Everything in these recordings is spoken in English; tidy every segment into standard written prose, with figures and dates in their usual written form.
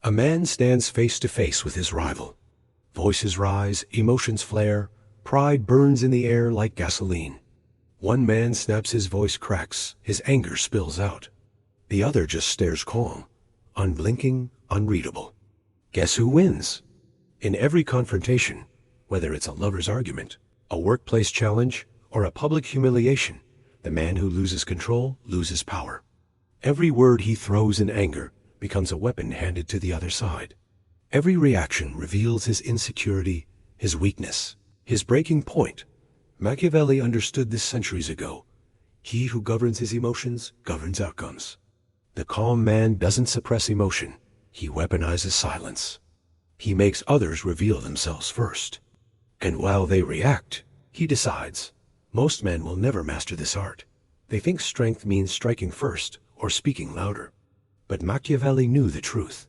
A man stands face to face with his rival. Voices rise, emotions flare, pride burns in the air like gasoline. One man snaps, his voice cracks, his anger spills out. The other just stares calm, unblinking, unreadable. Guess who wins? In every confrontation, whether it's a lover's argument, a workplace challenge, or a public humiliation, the man who loses control loses power. Every word he throws in anger becomes a weapon handed to the other side. Every reaction reveals his insecurity, his weakness, his breaking point. Machiavelli understood this centuries ago. He who governs his emotions governs outcomes. The calm man doesn't suppress emotion. He weaponizes silence. He makes others reveal themselves first. And while they react, he decides. Most men will never master this art. They think strength means striking first or speaking louder. But Machiavelli knew the truth.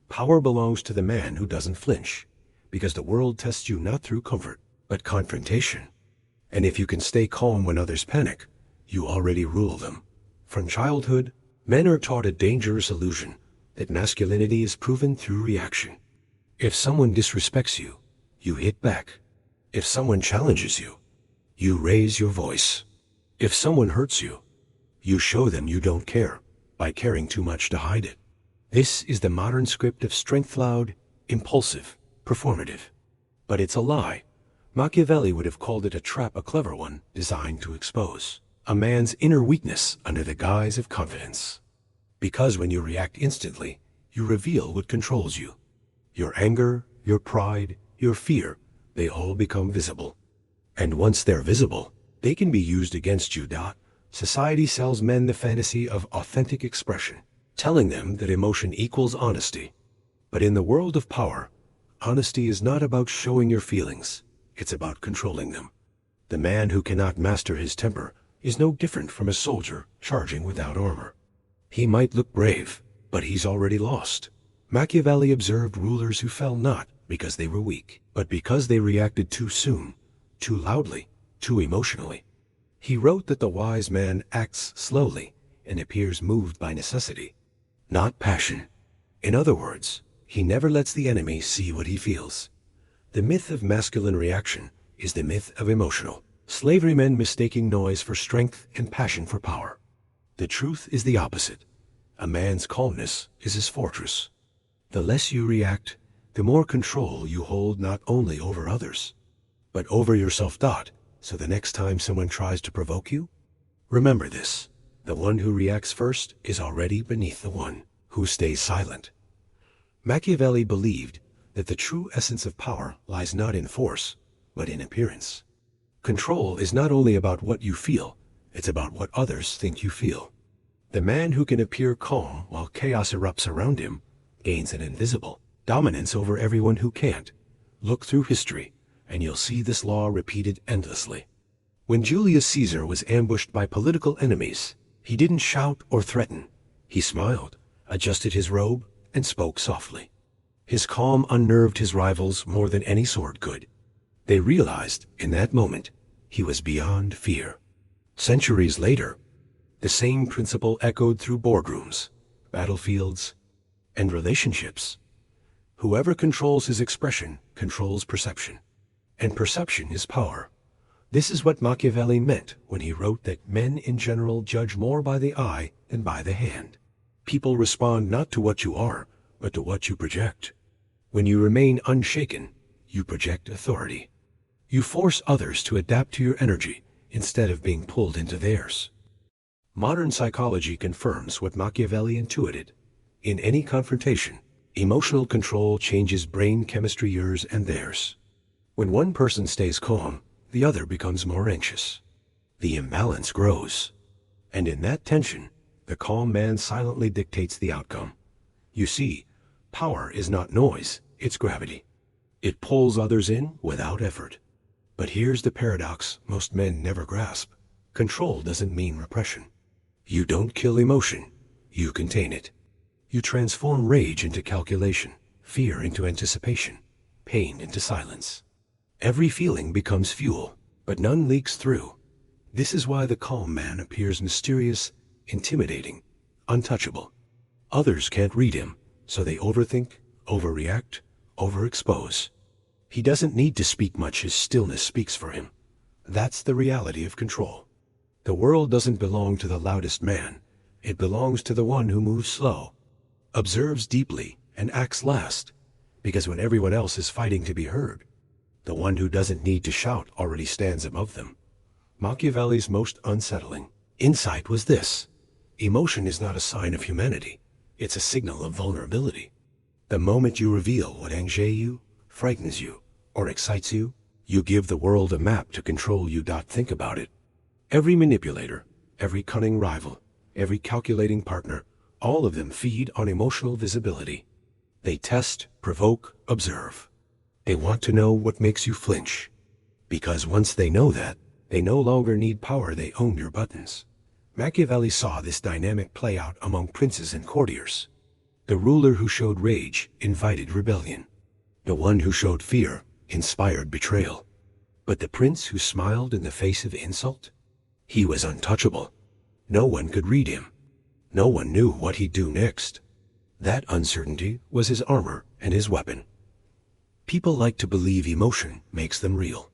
Power belongs to the man who doesn't flinch, because the world tests you not through comfort, but confrontation. And if you can stay calm when others panic, you already rule them. From childhood, men are taught a dangerous illusion that masculinity is proven through reaction. If someone disrespects you, you hit back. If someone challenges you, you raise your voice. If someone hurts you, you show them you don't care by caring too much to hide it. This is the modern script of strength: loud, impulsive, performative. But it's a lie. Machiavelli would have called it a trap, a clever one, designed to expose a man's inner weakness under the guise of confidence. Because when you react instantly, you reveal what controls you. Your anger, your pride, your fear, they all become visible. And once they're visible, they can be used against you. Society sells men the fantasy of authentic expression, telling them that emotion equals honesty. But in the world of power, honesty is not about showing your feelings. It's about controlling them. The man who cannot master his temper is no different from a soldier charging without armor. He might look brave, but he's already lost. Machiavelli observed rulers who fell not because they were weak, but because they reacted too soon, too loudly, too emotionally. He wrote that the wise man acts slowly and appears moved by necessity, not passion. In other words, he never lets the enemy see what he feels. The myth of masculine reaction is the myth of emotional slavery, men mistaking noise for strength and passion for power. The truth is the opposite. A man's calmness is his fortress. The less you react, the more control you hold, not only over others, but over yourself. So the next time someone tries to provoke you, remember this: the one who reacts first is already beneath the one who stays silent. Machiavelli believed that the true essence of power lies not in force, but in appearance. Control is not only about what you feel, it's about what others think you feel. The man who can appear calm while chaos erupts around him gains an invisible dominance over everyone who can't. Look through history, and you'll see this law repeated endlessly. When Julius Caesar was ambushed by political enemies, he didn't shout or threaten. He smiled, adjusted his robe, and spoke softly. His calm unnerved his rivals more than any sword could. They realized in that moment he was beyond fear. Centuries later, the same principle echoed through boardrooms, battlefields, and relationships. Whoever controls his expression controls perception, and perception is power. This is what Machiavelli meant when he wrote that men in general judge more by the eye than by the hand. People respond not to what you are, but to what you project. When you remain unshaken, you project authority. You force others to adapt to your energy instead of being pulled into theirs. Modern psychology confirms what Machiavelli intuited. In Any Confrontation, emotional control changes brain chemistry, yours and theirs. When one person stays calm, the other becomes more anxious. The imbalance grows. And in that tension, the calm man silently dictates the outcome. You see, power is not noise, it's gravity. It pulls others in without effort. But here's the paradox most men never grasp. Control doesn't mean repression. You don't kill emotion, you contain it. You transform rage into calculation, fear into anticipation, pain into silence. Every feeling becomes fuel, but none leaks through. This is why the calm man appears mysterious, intimidating, untouchable. Others can't read him, So they overthink, overreact, overexpose. He doesn't need to speak much, his stillness speaks for him. That's the reality of control. The world doesn't belong to the loudest man. It belongs to the one who moves slow, observes deeply, and acts last, because when everyone else is fighting to be heard, the one who doesn't need to shout already stands above them. Machiavelli's most unsettling insight was this: emotion is not a sign of humanity, it's a signal of vulnerability. The moment you reveal what anxieties you, frightens you, or excites you, you give the world a map to control you. Think about it. Every manipulator, every cunning rival, every calculating partner, all of them feed on emotional visibility. They test, provoke, observe. They want to know what makes you flinch. Because once they know that, they no longer need power, they own your buttons. Machiavelli saw this dynamic play out among princes and courtiers. The ruler who showed rage invited rebellion. The one who showed fear inspired betrayal. But the prince who smiled in the face of insult? He was untouchable. No one could read him. No one knew what he'd do next. That uncertainty was his armor and his weapon. People like to believe emotion makes them real.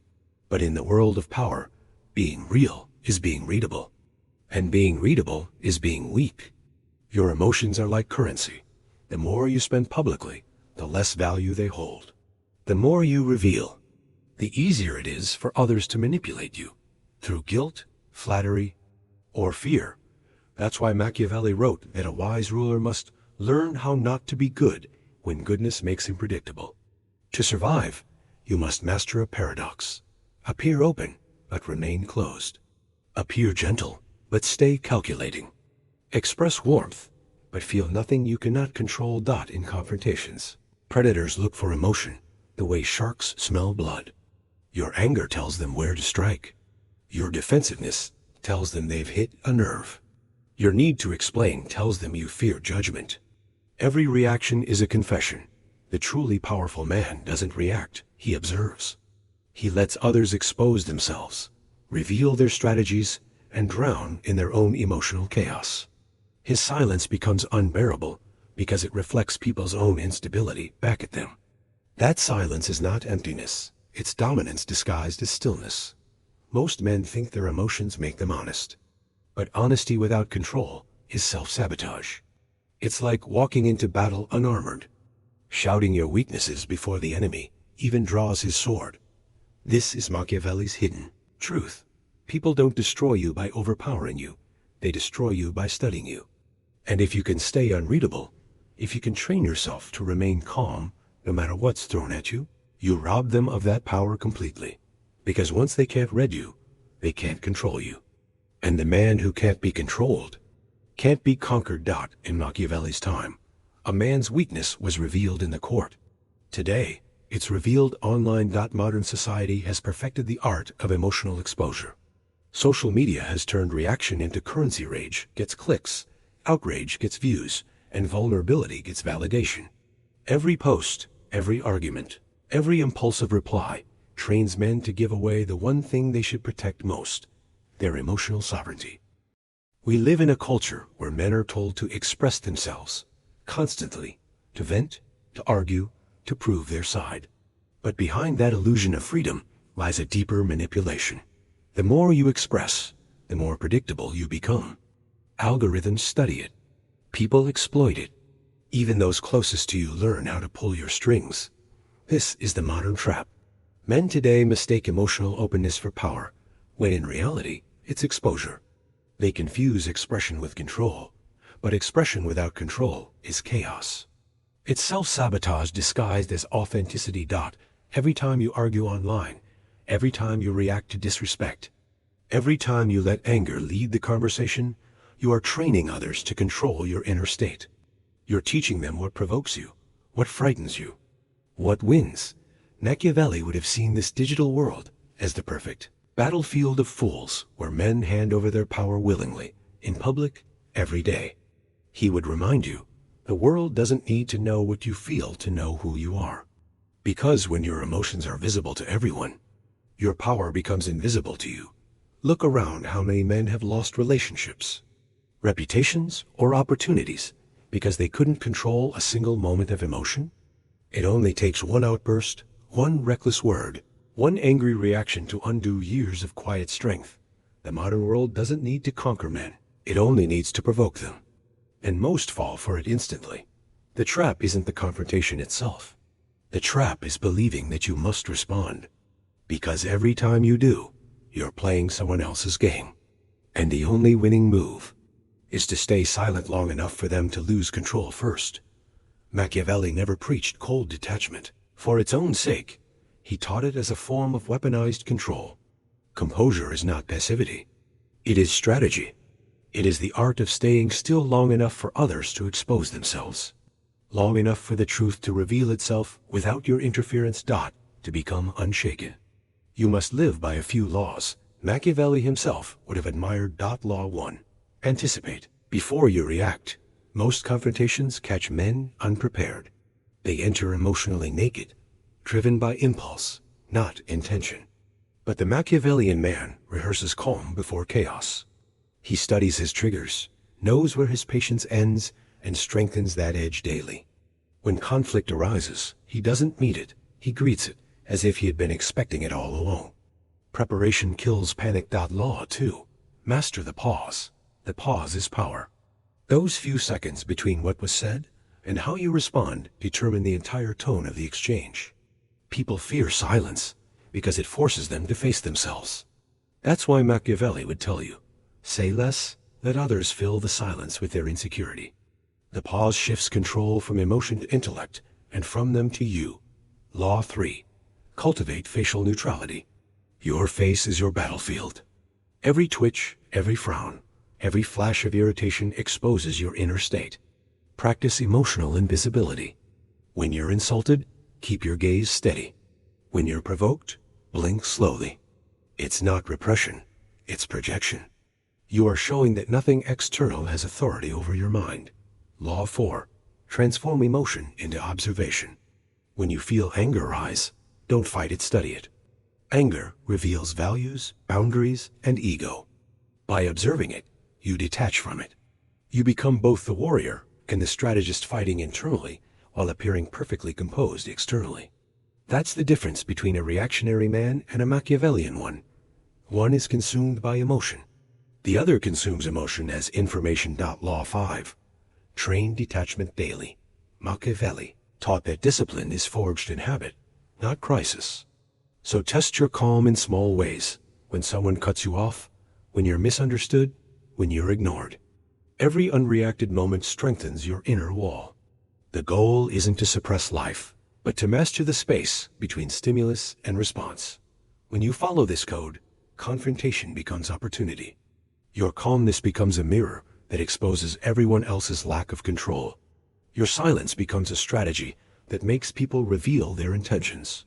But in the world of power, being real is being readable. And being readable is being weak. Your emotions are like currency. The more you spend publicly, the less value they hold. The more you reveal, the easier it is for others to manipulate you through guilt, flattery, or fear. That's why Machiavelli wrote that a wise ruler must learn how not to be good when goodness makes him predictable. To survive, you must master a paradox. Appear open, but remain closed. Appear gentle, but stay calculating. Express warmth, but feel nothing you cannot control. In confrontations, predators look for emotion, the way sharks smell blood. Your anger tells them where to strike. Your defensiveness tells them they've hit a nerve. Your need to explain tells them you fear judgment. Every reaction is a confession. The truly powerful man doesn't react, he observes. He lets others expose themselves, reveal their strategies, and drown in their own emotional chaos. His silence becomes unbearable because it reflects people's own instability back at them. That silence is not emptiness, it's dominance disguised as stillness. Most men think their emotions make them honest. But honesty without control is self-sabotage. It's like walking into battle unarmored. Shouting your weaknesses before the enemy even draws his sword. This is Machiavelli's hidden truth. People don't destroy you by overpowering you. They destroy you by studying you. And if you can stay unreadable, if you can train yourself to remain calm no matter what's thrown at you, you rob them of that power completely. Because once they can't read you, they can't control you. And the man who can't be controlled can't be conquered. In Machiavelli's time, a man's weakness was revealed in the court. Today, it's revealed online. Modern society has perfected the art of emotional exposure. Social media has turned reaction into currency. Rage gets clicks, outrage gets views, and vulnerability gets validation. Every post, every argument, every impulsive reply trains men to give away the one thing they should protect most: their emotional sovereignty. We live in a culture where men are told to express themselves constantly, to vent, to argue, to prove their side. But behind that illusion of freedom lies a deeper manipulation. The more you express, the more predictable you become. Algorithms study it. People exploit it. Even those closest to you learn how to pull your strings. This is the modern trap. Men today mistake emotional openness for power, when in reality, it's exposure. They confuse expression with control, but expression without control is chaos. It's self-sabotage disguised as authenticity. Every time you argue online, every time you react to disrespect, every time you let anger lead the conversation, you are training others to control your inner state. You're teaching them what provokes you, what frightens you, what wins. Machiavelli would have seen this digital world as the perfect battlefield of fools where men hand over their power willingly, in public, every day. He would remind you, the world doesn't need to know what you feel to know who you are. Because when your emotions are visible to everyone, your power becomes invisible to you. Look around how many men have lost relationships, reputations, or opportunities because they couldn't control a single moment of emotion? It only takes one outburst, one reckless word, one angry reaction to undo years of quiet strength. The modern world doesn't need to conquer men. It only needs to provoke them. And most fall for it instantly. The trap isn't the confrontation itself. The trap is believing that you must respond. Because every time you do, you're playing someone else's game. And the only winning move is to stay silent long enough for them to lose control first. Machiavelli never preached cold detachment for its own sake. He taught it as a form of weaponized control. Composure is not passivity. It is strategy. It is the art of staying still long enough for others to expose themselves. Long enough for the truth to reveal itself without your interference. To become unshaken, you must live by a few laws. Machiavelli himself would have admired. Law 1. Anticipate before you react. Most confrontations catch men unprepared. They enter emotionally naked, driven by impulse, not intention. But the Machiavellian man rehearses calm before chaos. He studies his triggers, knows where his patience ends, and strengthens that edge daily. When conflict arises, he doesn't meet it, he greets it, as if he had been expecting it all along. Preparation kills panic. Law 2. Master the pause. The pause is power. Those few seconds between what was said and how you respond determine the entire tone of the exchange. People fear silence because it forces them to face themselves. That's why Machiavelli would tell you, say less, let others fill the silence with their insecurity. The pause shifts control from emotion to intellect, and from them to you. Law 3. Cultivate facial neutrality. Your face is your battlefield. Every twitch, every frown, every flash of irritation exposes your inner state. Practice emotional invisibility. When you're insulted, keep your gaze steady. When you're provoked, blink slowly. It's not repression, it's projection. You are showing that nothing external has authority over your mind. Law 4. Transform emotion into observation. When you feel anger rise, don't fight it, study it. Anger reveals values, boundaries, and ego. By observing it, you detach from it. You become both the warrior and the strategist, fighting internally while appearing perfectly composed externally. That's the difference between a reactionary man and a Machiavellian one. One is consumed by emotion. The other consumes emotion as information. Law 5. Train detachment daily. Machiavelli taught that discipline is forged in habit, not crisis. So test your calm in small ways. When someone cuts you off, when you're misunderstood, when you're ignored. Every unreacted moment strengthens your inner wall. The goal isn't to suppress life, but to master the space between stimulus and response. When you follow this code, confrontation becomes opportunity. Your calmness becomes a mirror that exposes everyone else's lack of control. Your silence becomes a strategy that makes people reveal their intentions.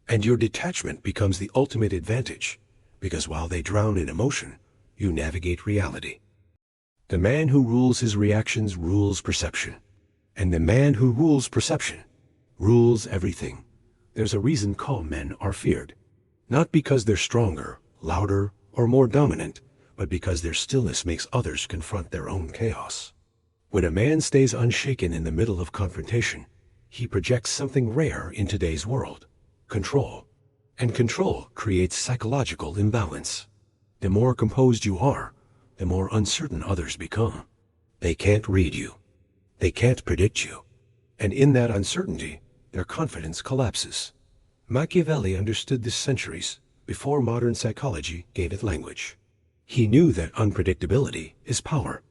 And your detachment becomes the ultimate advantage, because while they drown in emotion, you navigate reality. The man who rules his reactions rules perception. And the man who rules perception rules everything. There's a reason calm men are feared. Not because they're stronger, louder, or more dominant, but because their stillness makes others confront their own chaos. When a man stays unshaken in the middle of confrontation, he projects something rare in today's world: control. And control creates psychological imbalance. The more composed you are, the more uncertain others become. They can't read you. They can't predict you. And in that uncertainty, their confidence collapses. Machiavelli understood this centuries before modern psychology gave it language. He knew that unpredictability is power.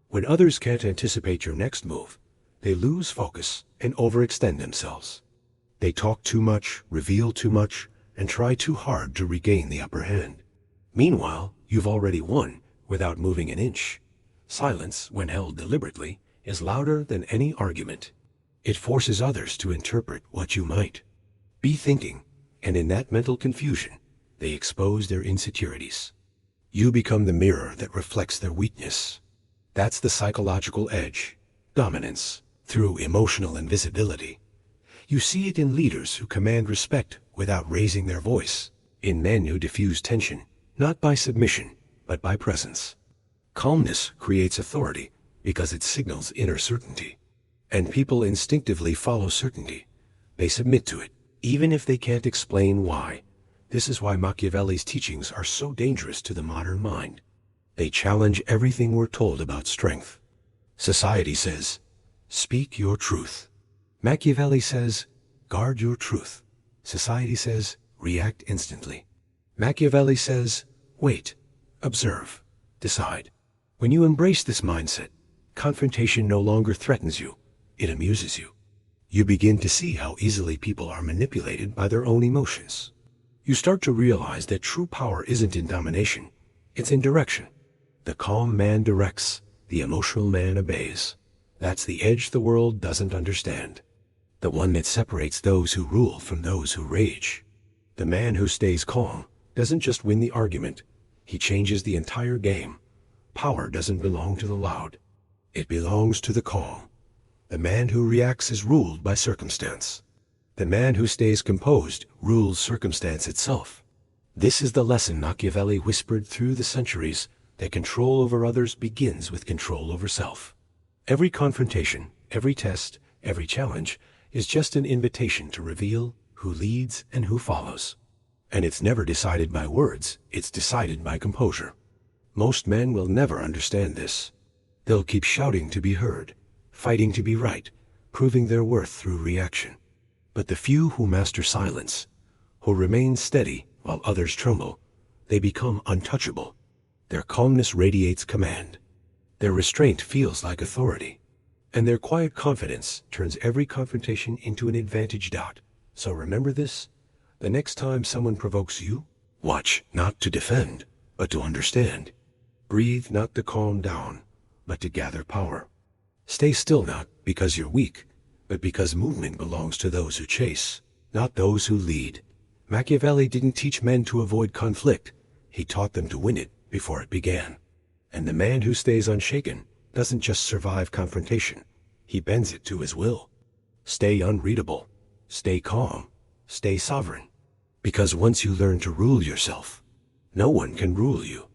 When others can't anticipate your next move, they lose focus and overextend themselves. They talk too much, reveal too much, and try too hard to regain the upper hand. Meanwhile, you've already won without moving an inch. Silence, when held deliberately, is louder than any argument. It forces others to interpret what you might be thinking, and in that mental confusion, they expose their insecurities. You become the mirror that reflects their weakness. That's the psychological edge, dominance, through emotional invisibility. You see it in leaders who command respect without raising their voice, in men who diffuse tension, not by submission, but by presence. Calmness creates authority Because it signals inner certainty. And people instinctively follow certainty. They submit to it, even if they can't explain why. This is why Machiavelli's teachings are so dangerous to the modern mind. They challenge everything we're told about strength. Society says, speak your truth. Machiavelli says, guard your truth. Society says, react instantly. Machiavelli says, wait, observe, decide. When you embrace this mindset, confrontation no longer threatens you, it amuses you. You begin to see how easily people are manipulated by their own emotions. You start to realize that true power isn't in domination, it's in direction. The calm man directs, the emotional man obeys. That's the edge the world doesn't understand. The one that separates those who rule from those who rage. The man who stays calm doesn't just win the argument, he changes the entire game. Power doesn't belong to the loud. It belongs to the calm. The man who reacts is ruled by circumstance. The man who stays composed rules circumstance itself. This is the lesson Machiavelli whispered through the centuries, that control over others begins with control over self. Every confrontation, every test, every challenge is just an invitation to reveal who leads and who follows. And it's never decided by words, it's decided by composure. Most men will never understand this. They'll keep shouting to be heard, fighting to be right, proving their worth through reaction. But the few who master silence, who remain steady while others tremble, they become untouchable. Their calmness radiates command. Their restraint feels like authority. And their quiet confidence turns every confrontation into an advantage. So remember this, the next time someone provokes you, watch not to defend, but to understand. Breathe not to calm down, but to gather power. Stay still not because you're weak, but because movement belongs to those who chase, not those who lead. Machiavelli didn't teach men to avoid conflict, he taught them to win it before it began. And the man who stays unshaken doesn't just survive confrontation, he bends it to his will. Stay unreadable, stay calm, stay sovereign. Because once you learn to rule yourself, no one can rule you.